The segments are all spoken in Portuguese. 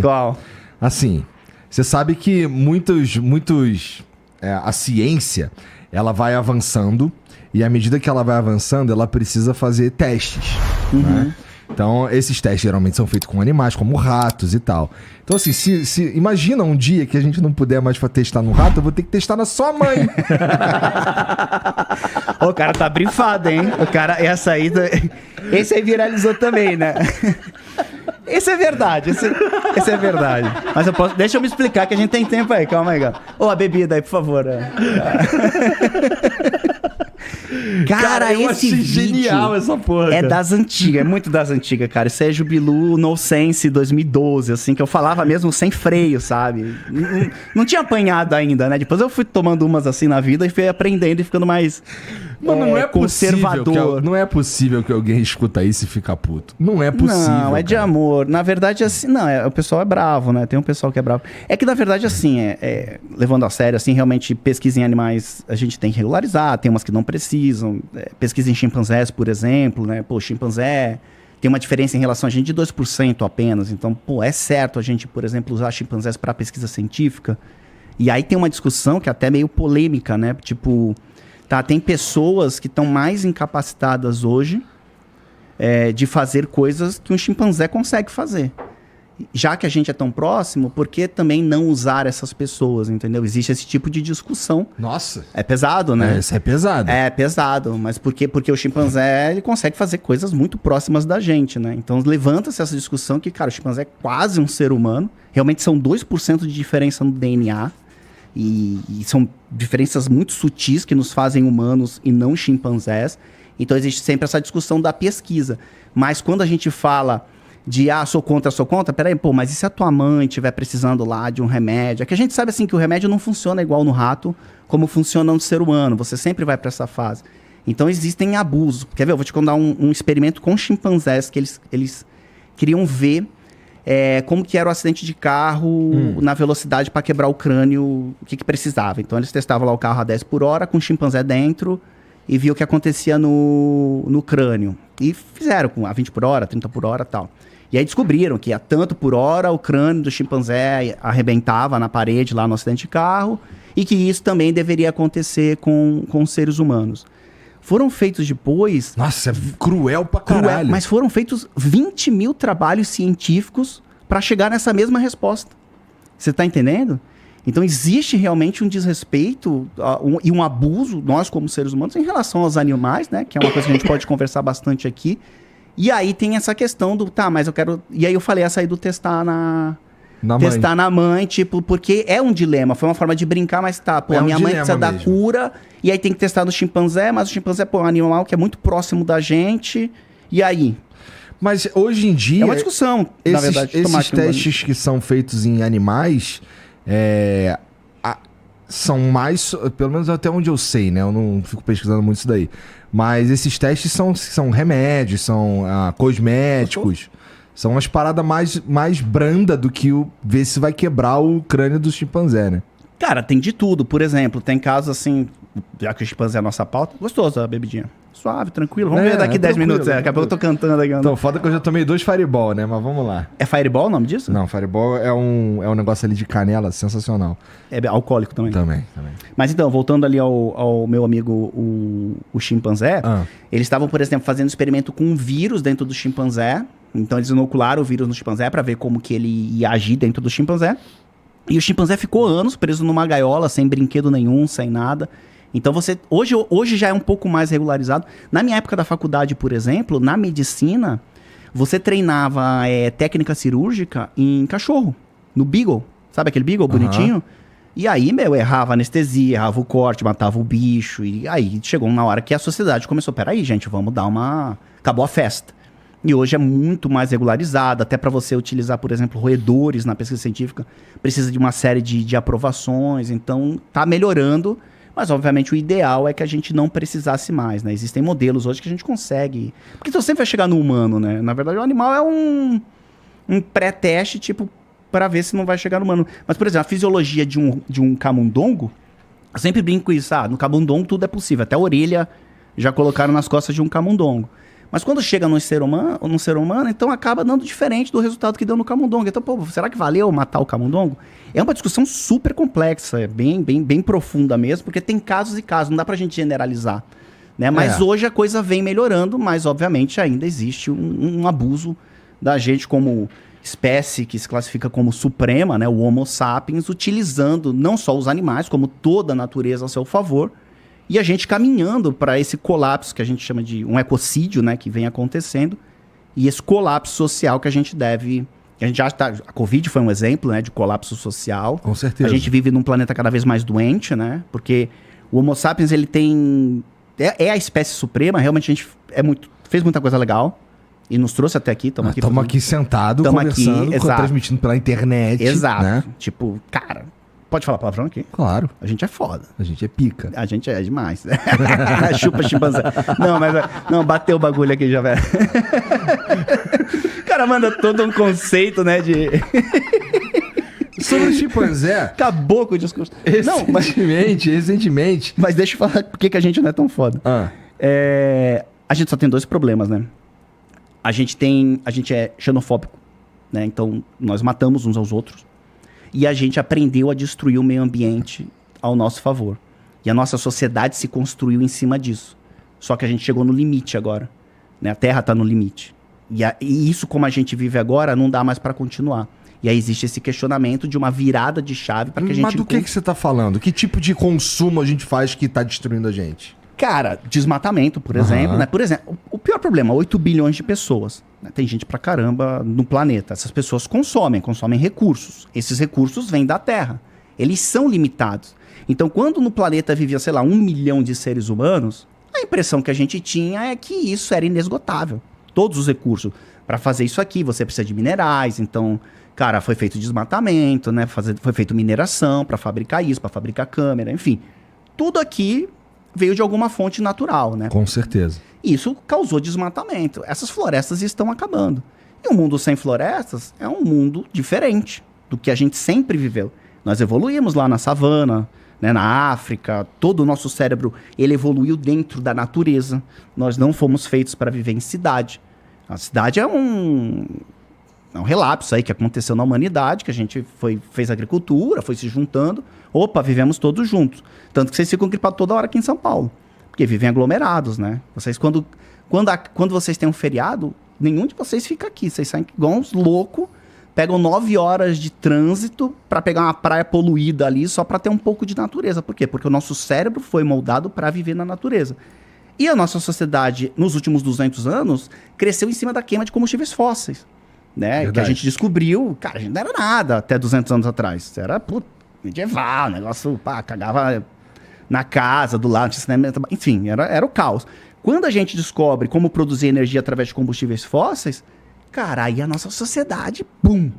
Qual? Assim, você sabe que a ciência, ela vai avançando e à medida que ela vai avançando, ela precisa fazer testes, né? Então, esses testes geralmente são feitos com animais, como ratos e tal. Então, assim, se imagina um dia que a gente não puder mais testar no rato, eu vou ter que testar na sua mãe. O cara tá brifado, hein? O cara, esse aí viralizou também, né? Esse é verdade, esse é verdade. Mas deixa eu me explicar que a gente tem tempo aí, calma aí, cara. A bebida aí, por favor. Cara, eu esse achei vídeo genial essa porra, é cara. das antigas, é muito das antigas, cara. Isso é Jubilu No Sense 2012, assim, que eu falava mesmo sem freio, sabe? Não tinha apanhado ainda, né? Depois eu fui tomando umas assim na vida e fui aprendendo e ficando mais não é conservador. Não é possível que alguém escuta isso e fica puto. Não é possível. Não, é de amor. Na verdade, assim, o pessoal é bravo, né? Tem um pessoal que é bravo. É que, na verdade, assim, levando a sério, assim, realmente, pesquisa em animais a gente tem que regularizar, tem umas que não precisam. Pesquisa em chimpanzés, por exemplo, né? Pô, chimpanzé tem uma diferença em relação a gente de 2% apenas. Então, pô, é certo a gente, por exemplo, usar chimpanzés para pesquisa científica. E aí tem uma discussão que é até meio polêmica, né? Tipo, tem pessoas que estão mais incapacitadas hoje de fazer coisas que um chimpanzé consegue fazer. Já que a gente é tão próximo, por que também não usar essas pessoas, entendeu? Existe esse tipo de discussão. Nossa. É pesado, né? Isso é pesado. É pesado, mas por quê? Porque o chimpanzé, ele consegue fazer coisas muito próximas da gente, né? Então levanta-se essa discussão que, cara, o chimpanzé é quase um ser humano. Realmente são 2% de diferença no DNA. E são diferenças muito sutis que nos fazem humanos e não chimpanzés. Então existe sempre essa discussão da pesquisa. Mas quando a gente fala de, sou contra, peraí, mas e se a tua mãe estiver precisando lá de um remédio? É que a gente sabe, assim, que o remédio não funciona igual no rato, como funciona no ser humano. Você sempre vai para essa fase. Então existem abusos. Quer ver? Eu vou te contar um experimento com chimpanzés que eles queriam ver como que era o acidente de carro na velocidade para quebrar o crânio, o que precisava. Então eles testavam lá o carro a 10 por hora com o chimpanzé dentro e viam o que acontecia no crânio. E fizeram a 20 por hora, 30 por hora e tal. E aí descobriram que a tanto por hora o crânio do chimpanzé arrebentava na parede lá no acidente de carro e que isso também deveria acontecer com os seres humanos. Foram feitos depois... Nossa, é cruel pra caralho. Mas foram feitos 20 mil trabalhos científicos para chegar nessa mesma resposta. Você tá entendendo? Então existe realmente um desrespeito e um abuso, nós como seres humanos, em relação aos animais, né? Que é uma coisa que a gente pode conversar bastante aqui. E aí tem essa questão do, mas eu quero... E aí eu falei essa aí do testar na mãe, tipo, porque é um dilema. Foi uma forma de brincar, mas a minha mãe precisa da cura, e aí tem que testar no chimpanzé, mas o chimpanzé é um animal que é muito próximo da gente, e aí? Mas hoje em dia... É uma discussão, na verdade. Esses testes que são feitos em animais, são mais... Pelo menos até onde eu sei, né? Eu não fico pesquisando muito isso daí. Mas esses testes são remédios, são cosméticos... São umas paradas mais branda do que ver se vai quebrar o crânio do chimpanzé, né? Cara, tem de tudo. Por exemplo, tem casos assim, já que o chimpanzé é a nossa pauta, gostoso a bebidinha. Suave, tranquilo. Vamos ver daqui 10 minutos. Daqui a pouco eu tô cantando aqui. Então, foda que eu já tomei 2 Fireball, né? Mas vamos lá. É Fireball o nome disso? Não, Fireball é um negócio ali de canela sensacional. É alcoólico também? Também. Mas então, voltando ali ao meu amigo, o chimpanzé, eles estavam, por exemplo, fazendo experimento com um vírus dentro do chimpanzé. Então eles inocularam o vírus no chimpanzé para ver como que ele ia agir dentro do chimpanzé. E o chimpanzé ficou anos preso numa gaiola, sem brinquedo nenhum, sem nada. Então hoje já é um pouco mais regularizado. Na minha época da faculdade, por exemplo, na medicina, você treinava técnica cirúrgica em cachorro, no beagle. Sabe aquele beagle bonitinho? E aí, errava a anestesia, errava o corte, matava o bicho. E aí chegou uma hora que a sociedade começou, peraí, gente, vamos dar uma... Acabou a festa. E hoje é muito mais regularizado, até para você utilizar, por exemplo, roedores na pesquisa científica, precisa de uma série de aprovações, então tá melhorando, mas obviamente o ideal é que a gente não precisasse mais, né? Existem modelos hoje que a gente consegue, porque você sempre vai chegar no humano, né? Na verdade o animal é um pré-teste, tipo, para ver se não vai chegar no humano. Mas, por exemplo, a fisiologia de um camundongo, eu sempre brinco com isso, no camundongo tudo é possível, até a orelha já colocaram nas costas de um camundongo. Mas quando chega no ser humano, então acaba dando diferente do resultado que deu no camundongo. Então, pô, será que valeu matar o camundongo? É uma discussão super complexa, bem profunda mesmo, porque tem casos e casos, não dá pra gente generalizar. Né? Mas hoje a coisa vem melhorando, mas obviamente ainda existe um abuso da gente como espécie que se classifica como suprema, né? O Homo sapiens, utilizando não só os animais, como toda a natureza a seu favor, e a gente caminhando para esse colapso que a gente chama de um ecocídio, né? Que vem acontecendo, e esse colapso social que a gente deve... A gente já está... A Covid foi um exemplo, né? De colapso social. Com certeza. A gente vive num planeta cada vez mais doente, né? Porque o Homo sapiens, ele tem... É a espécie suprema, realmente a gente fez muita coisa legal e nos trouxe até aqui. Estamos aqui sentados, conversando, transmitindo pela internet. Exato. Né? Tipo, cara, pode falar palavrão aqui? Claro. A gente é foda. A gente é pica. A gente é demais. Chupa chimpanzé. Não, bateu o bagulho aqui já, velho. O cara manda todo um conceito, né, de... Sobre o chimpanzé... Acabou com o discurso. Recentemente... Mas deixa eu falar por que a gente não é tão foda. A gente só tem 2 problemas, né? A gente é xenofóbico, né? Então, nós matamos uns aos outros. E a gente aprendeu a destruir o meio ambiente ao nosso favor. E a nossa sociedade se construiu em cima disso. Só que a gente chegou no limite agora. Né? A Terra está no limite. E isso, como a gente vive agora, não dá mais para continuar. E aí existe esse questionamento de uma virada de chave para que a gente... Mas do que você está falando? Que tipo de consumo a gente faz que está destruindo a gente? Cara, desmatamento, por exemplo. Né? Por exemplo, o pior problema, 8 bilhões de pessoas. Né? Tem gente pra caramba no planeta. Essas pessoas consomem recursos. Esses recursos vêm da Terra. Eles são limitados. Então, quando no planeta vivia, sei lá, 1 milhão de seres humanos, a impressão que a gente tinha é que isso era inesgotável. Todos os recursos. Para fazer isso aqui, você precisa de minerais. Então, cara, foi feito desmatamento, né? Foi feito mineração para fabricar isso, para fabricar câmera, enfim. Tudo aqui veio de alguma fonte natural, né? Com certeza. Isso causou desmatamento. Essas florestas estão acabando. E um mundo sem florestas é um mundo diferente do que a gente sempre viveu. Nós evoluímos lá na savana, né, na África. Todo o nosso cérebro, ele evoluiu dentro da natureza. Nós não fomos feitos para viver em cidade. A cidade é um relapso aí que aconteceu na humanidade, que a gente fez agricultura, foi se juntando. Opa, vivemos todos juntos. Tanto que vocês ficam gripados toda hora aqui em São Paulo. Porque vivem aglomerados, né? Vocês, quando vocês têm um feriado, nenhum de vocês fica aqui. Vocês saem igual uns loucos, pegam 9 horas de trânsito para pegar uma praia poluída ali só para ter um pouco de natureza. Por quê? Porque o nosso cérebro foi moldado para viver na natureza. E a nossa sociedade, nos últimos 200 anos, cresceu em cima da queima de combustíveis fósseis. Né? Que a gente descobriu, cara, a gente não era nada até 200 anos atrás. Era medieval, negócio, cagava na casa, do lado, enfim, era o caos. Quando a gente descobre como produzir energia através de combustíveis fósseis, cara, aí a nossa sociedade, pum!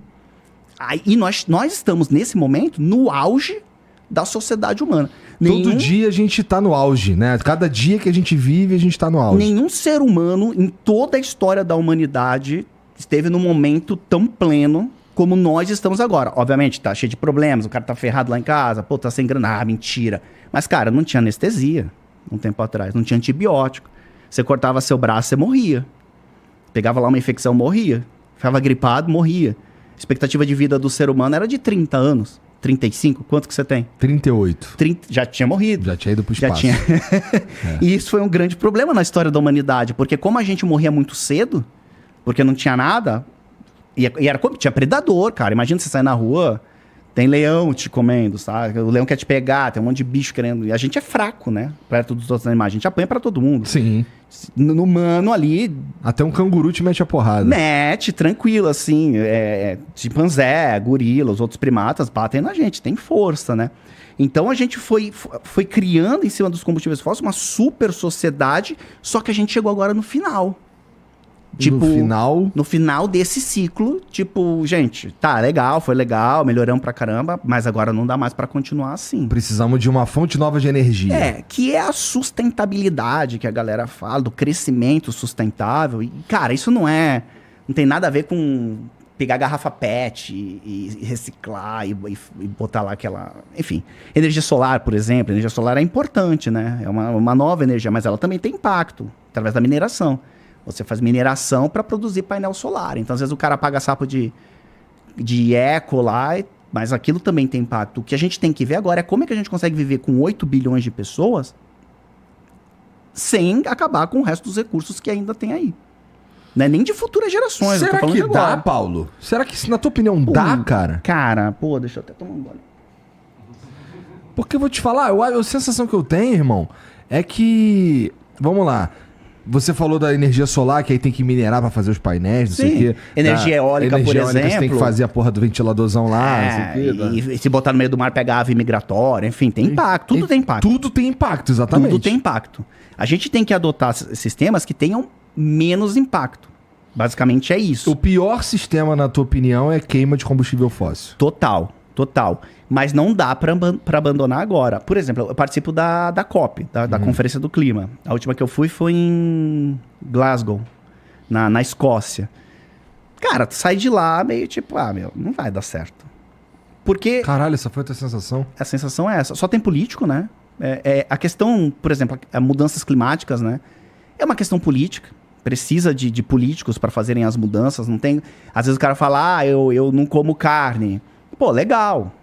E nós estamos, nesse momento, no auge da sociedade humana. Todo dia a gente tá no auge, né? Cada dia que a gente vive, a gente tá no auge. Nenhum ser humano, em toda a história da humanidade, esteve num momento tão pleno como nós estamos agora. Obviamente, tá cheio de problemas, o cara tá ferrado lá em casa, tá sem grana, mentira. Mas, cara, não tinha anestesia um tempo atrás, não tinha antibiótico. Você cortava seu braço, você morria. Pegava lá uma infecção, morria. Ficava gripado, morria. A expectativa de vida do ser humano era de 30 anos. 35? Quanto que você tem? 38. 30, já tinha morrido. Já tinha ido pro espaço. E isso foi um grande problema na história da humanidade, porque como a gente morria muito cedo, porque não tinha nada, tinha predador, cara. Imagina você sair na rua, tem leão te comendo, sabe? O leão quer te pegar, tem um monte de bicho querendo... E a gente é fraco, né? Perto dos outros animais. A gente apanha pra todo mundo. Sim. No humano ali... Até um canguru te mete a porrada. Mete, tranquilo, assim. Chimpanzé, gorila, os outros primatas batem na gente. Tem força, né? Então a gente foi criando em cima dos combustíveis fósseis uma super sociedade, só que a gente chegou agora no final. Tipo, no final desse ciclo, tipo, gente, tá, legal, foi legal, melhoramos pra caramba, mas agora não dá mais pra continuar assim. Precisamos de uma fonte nova de energia. Que é a sustentabilidade que a galera fala, do crescimento sustentável. E, cara, isso não tem nada a ver com pegar garrafa PET e reciclar e botar lá aquela... Enfim, energia solar, por exemplo. Energia solar é importante, né? É uma nova energia, mas ela também tem impacto através da mineração. Você faz mineração para produzir painel solar. Então, às vezes, o cara paga sapo de eco lá, mas aquilo também tem impacto. O que a gente tem que ver agora é como é que a gente consegue viver com 8 bilhões de pessoas sem acabar com o resto dos recursos que ainda tem aí. Não é nem de futuras gerações. Será que dá, Paulo? Será que, na tua opinião, dá, cara? Cara, pô, deixa eu até tomar um gole. Porque eu vou te falar, a sensação que eu tenho, irmão, é que... Vamos lá. Você falou da energia solar, que aí tem que minerar pra fazer os painéis, não sei o quê. Energia eólica, por exemplo. Você tem que fazer a porra do ventiladorzão lá, não sei o quê. E se botar no meio do mar, pegar ave migratória, enfim, tem impacto. Tudo tem impacto. Tudo tem impacto, exatamente. Tudo tem impacto. A gente tem que adotar sistemas que tenham menos impacto. Basicamente é isso. O pior sistema, na tua opinião, é queima de combustível fóssil. Total. Mas não dá pra abandonar agora. Por exemplo, eu participo da COP, da Conferência do Clima. A última que eu fui foi em Glasgow, na Escócia. Cara, tu sai de lá meio tipo, não vai dar certo. Porque... Caralho, essa foi a tua sensação? A sensação é essa. Só tem político, né? A questão, por exemplo, as mudanças climáticas, né? É uma questão política. Precisa de políticos para fazerem as mudanças. Não tem... Às vezes o cara fala, eu não como carne. Pô, legal.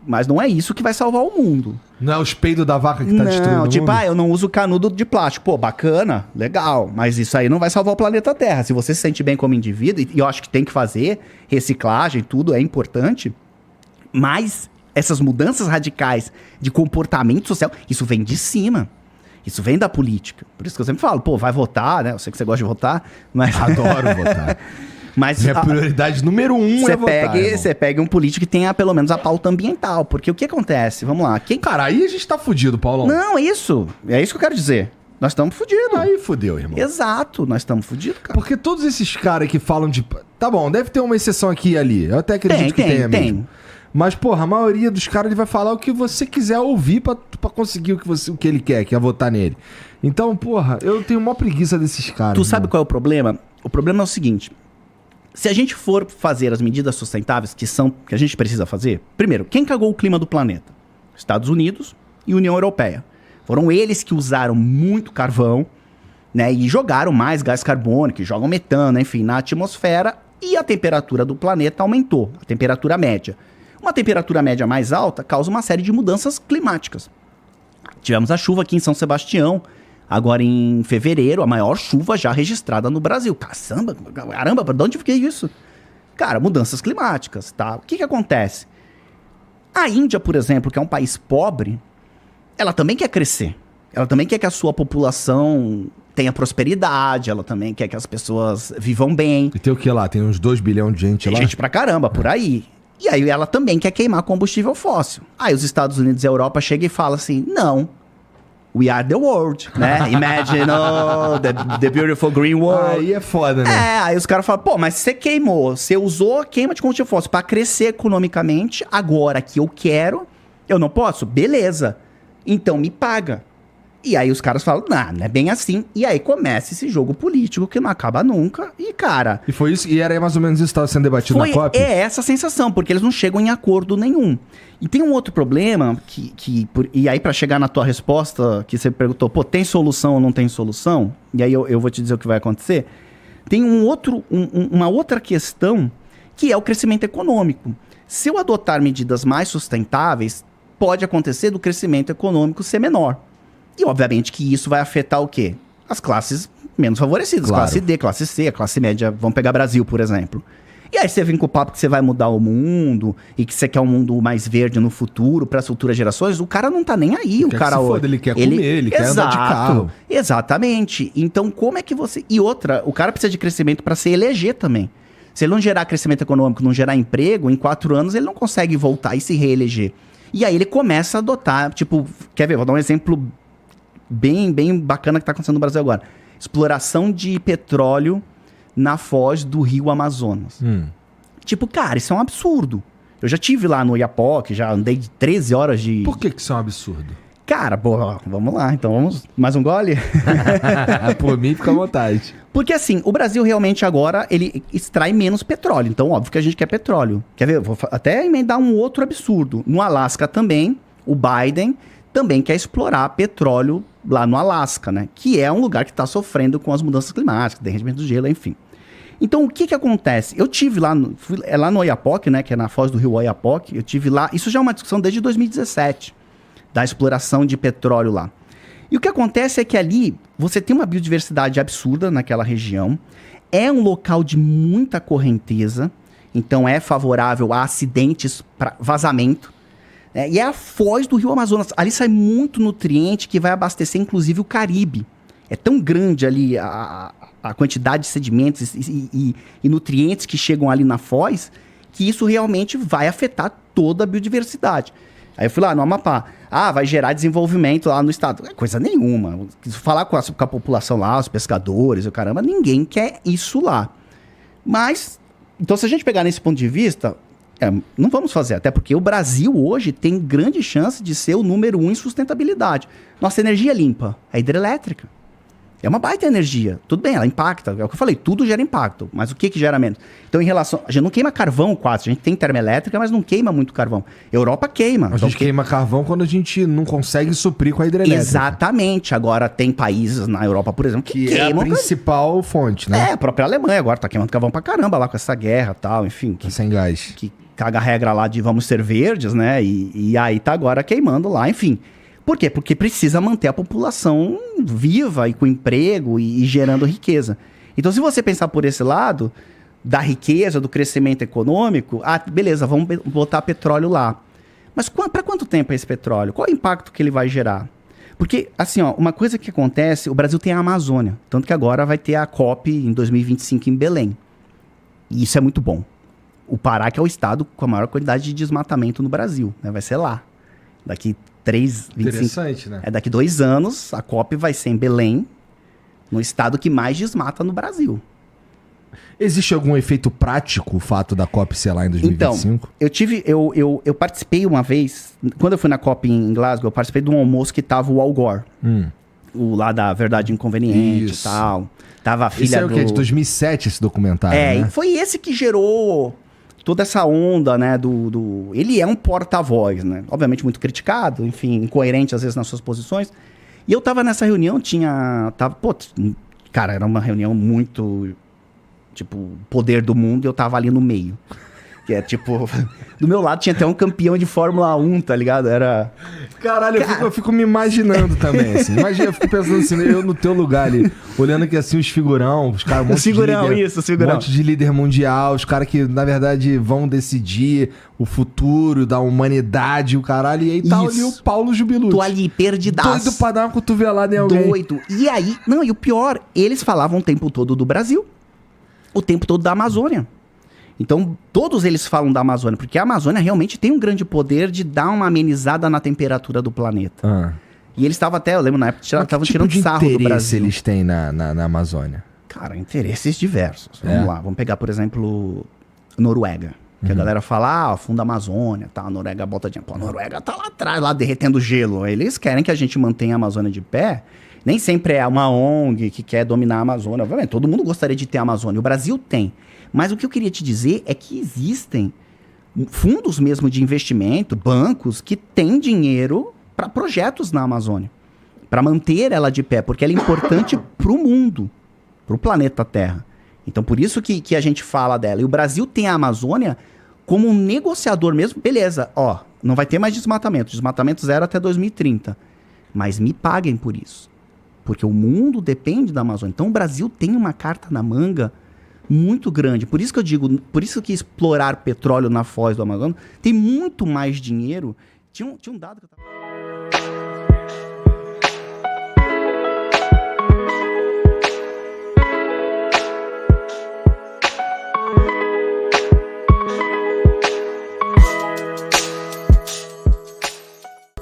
Mas não é isso que vai salvar o mundo. Não é os peidos da vaca que tá destruindo o mundo? Tipo, eu não uso canudo de plástico. Pô, bacana, legal. Mas isso aí não vai salvar o planeta Terra. Se você se sente bem como indivíduo, e eu acho que tem que fazer, reciclagem, tudo é importante. Mas essas mudanças radicais de comportamento social, isso vem de cima. Isso vem da política. Por isso que eu sempre falo, pô, vai votar, né? Eu sei que você gosta de votar, mas... Adoro votar. Mas minha prioridade número 1 é votar. Você pega um político que tenha pelo menos a pauta ambiental. Porque o que acontece? Vamos lá. Cara, aí a gente tá fudido, Paulão. Não, é isso. É isso que eu quero dizer. Nós estamos fudidos. Aí fudeu, irmão. Exato, nós estamos fudidos, cara. Porque todos esses caras que falam de... Tá bom, deve ter uma exceção aqui e ali. Eu até acredito que tenha mesmo. Mas, porra, a maioria dos caras ele vai falar o que você quiser ouvir pra conseguir o que ele quer, que é votar nele. Então, porra, eu tenho uma preguiça desses caras. Tu sabe qual é o problema? O problema é o seguinte. Se a gente for fazer as medidas sustentáveis que a gente precisa fazer, primeiro, quem cagou o clima do planeta? Estados Unidos e União Europeia. Foram eles que usaram muito carvão, né, e jogaram mais gás carbônico, jogam metano, enfim, na atmosfera, e a temperatura do planeta aumentou, a temperatura média. Uma temperatura média mais alta causa uma série de mudanças climáticas. Tivemos a chuva aqui em São Sebastião, agora em fevereiro, a maior chuva já registrada no Brasil. Caramba, de onde fiquei isso? Cara, mudanças climáticas, tá? O que acontece? A Índia, por exemplo, que é um país pobre, ela também quer crescer. Ela também quer que a sua população tenha prosperidade, ela também quer que as pessoas vivam bem. E tem o que lá? Tem uns 2 bilhões de gente lá? Tem gente pra caramba, por aí. E aí ela também quer queimar combustível fóssil. Aí os Estados Unidos e a Europa chegam e falam assim, não, we are the world, né? Imagine the beautiful green world. Aí é foda, né? Aí os caras falam, pô, mas você queimou, você usou a queima de combustível fóssil pra crescer economicamente, agora que eu quero, eu não posso? Beleza, então me paga. E aí os caras falam, não é bem assim. E aí começa esse jogo político que não acaba nunca. E, cara... E foi isso? E era mais ou menos isso que estava sendo debatido na COP? É essa a sensação, porque eles não chegam em acordo nenhum. E tem um outro problema, e aí pra chegar na tua resposta, que você perguntou, pô, tem solução ou não tem solução? E aí eu vou te dizer o que vai acontecer. Tem uma outra questão, que é o crescimento econômico. Se eu adotar medidas mais sustentáveis, pode acontecer do crescimento econômico ser menor. E, obviamente, que isso vai afetar o quê? As classes menos favorecidas. Claro. Classe D, classe C, a classe média. Vamos pegar Brasil, por exemplo. E aí você vem com o papo que você vai mudar o mundo e que você quer um mundo mais verde no futuro, para as futuras gerações. O cara não tá nem aí. Ele quer comer, ele quer andar de carro. Exatamente. Então, como é que você... E outra, o cara precisa de crescimento para se eleger também. Se ele não gerar crescimento econômico, não gerar emprego, em 4 anos ele não consegue voltar e se reeleger. E aí ele começa a adotar, tipo... Quer ver? Vou dar um exemplo... bem bacana que tá acontecendo no Brasil agora. Exploração de petróleo na foz do rio Amazonas. Tipo, cara, isso é um absurdo. Eu já tive lá no Iapoque, já andei de 13 horas de... Por que isso é um absurdo? Cara, pô, vamos lá. Então vamos... Mais um gole? Por mim, fica à vontade. Porque assim, o Brasil realmente agora, ele extrai menos petróleo. Então, óbvio que a gente quer petróleo. Quer ver? Vou até emendar um outro absurdo. No Alasca também, o Biden também quer explorar petróleo lá no Alasca, né? Que é um lugar que está sofrendo com as mudanças climáticas, derretimento do gelo, enfim. Então, o que acontece? Eu tive lá, lá no Oiapoque, né? Que é na foz do rio Oiapoque. Eu tive lá, isso já é uma discussão desde 2017, da exploração de petróleo lá. E o que acontece é que ali, você tem uma biodiversidade absurda naquela região. É um local de muita correnteza, então é favorável a acidentes, para vazamento. E é a foz do rio Amazonas. Ali sai muito nutriente que vai abastecer, inclusive, o Caribe. É tão grande ali a quantidade de sedimentos e nutrientes que chegam ali na foz, que isso realmente vai afetar toda a biodiversidade. Aí eu fui lá no Amapá. Vai gerar desenvolvimento lá no estado. Coisa nenhuma. Falar com a população lá, os pescadores, o caramba, ninguém quer isso lá. Mas, então se a gente pegar nesse ponto de vista, não vamos fazer. Até porque o Brasil hoje tem grande chance de ser o número 1 em sustentabilidade. Nossa energia é limpa, é hidrelétrica. É uma baita energia. Tudo bem, ela impacta. É o que eu falei, tudo gera impacto. Mas o que gera menos? Então, em relação... A gente não queima carvão quase. A gente tem termoelétrica, mas não queima muito carvão. Europa queima. A gente queima carvão quando a gente não consegue suprir com a hidrelétrica. Exatamente. Agora, tem países na Europa, por exemplo, que queimam... é a principal fonte, né? A própria Alemanha agora tá queimando carvão pra caramba lá com essa guerra e tal, enfim. Sem gás. Que caga a regra lá de vamos ser verdes, né? E aí tá agora queimando lá, enfim... Por quê? Porque precisa manter a população viva e com emprego e gerando riqueza. Então, se você pensar por esse lado, da riqueza, do crescimento econômico, beleza, vamos botar petróleo lá. Mas para quanto tempo é esse petróleo? Qual é o impacto que ele vai gerar? Porque, assim, uma coisa que acontece, o Brasil tem a Amazônia. Tanto que agora vai ter a COP em 2025 em Belém. E isso é muito bom. O Pará, que é o estado com a maior quantidade de desmatamento no Brasil, né? Vai ser lá. Daqui interessante, né? Daqui 2 anos, a COP vai ser em Belém, no estado que mais desmata no Brasil. Existe algum efeito prático o fato da COP ser lá em 2025? Então, eu participei uma vez, quando eu fui na COP em Glasgow, eu participei de um almoço que tava o Al Gore, o lá da Verdade Inconveniente e tal. Tava a filha esse é o que? É de 2007 esse documentário, né? E foi esse que gerou... toda essa onda, né, Ele é um porta-voz, né? Obviamente muito criticado, enfim, incoerente às vezes nas suas posições. E eu tava nessa reunião, cara, era uma reunião muito, tipo, poder do mundo, e eu tava ali no meio. Que é tipo... Do meu lado tinha até um campeão de Fórmula 1, tá ligado? Era... Caralho, eu fico me imaginando também, assim. Imagina, eu fico pensando assim, eu no teu lugar ali, olhando aqui assim os figurão, os caras... Um monte de líder mundial, os caras que, na verdade, vão decidir o futuro da humanidade, o caralho. E aí tá ali o Paulo Jubilucci. Tô ali, perdidaço. Doido pra dar uma cotovelada em alguém. Doido. E aí... Não, e o pior, eles falavam o tempo todo do Brasil. O tempo todo da Amazônia. Então, todos eles falam da Amazônia, porque a Amazônia realmente tem um grande poder de dar uma amenizada na temperatura do planeta. E eles estavam até, eu lembro na época, estavam tirando sarro do Brasil. Eles têm na Amazônia? Cara, interesses diversos. Vamos lá, vamos pegar, por exemplo, Noruega. Que a galera fala, funda a Amazônia, tá? A Noruega bota dinheiro. Pô, a Noruega tá lá atrás, lá derretendo gelo. Eles querem que a gente mantenha a Amazônia de pé. Nem sempre é uma ONG que quer dominar a Amazônia. Obviamente, todo mundo gostaria de ter a Amazônia. O Brasil tem. Mas o que eu queria te dizer é que existem fundos mesmo de investimento, bancos, que têm dinheiro para projetos na Amazônia. Para manter ela de pé, porque ela é importante para o mundo, para o planeta Terra. Então, por isso que a gente fala dela. E o Brasil tem a Amazônia como um negociador mesmo. Beleza, não vai ter mais desmatamento. Desmatamento zero até 2030. Mas me paguem por isso. Porque o mundo depende da Amazônia. Então, o Brasil tem uma carta na manga muito grande. Por isso que eu digo, por isso que explorar petróleo na foz do Amazonas tem muito mais dinheiro. Tinha um dado que eu tava...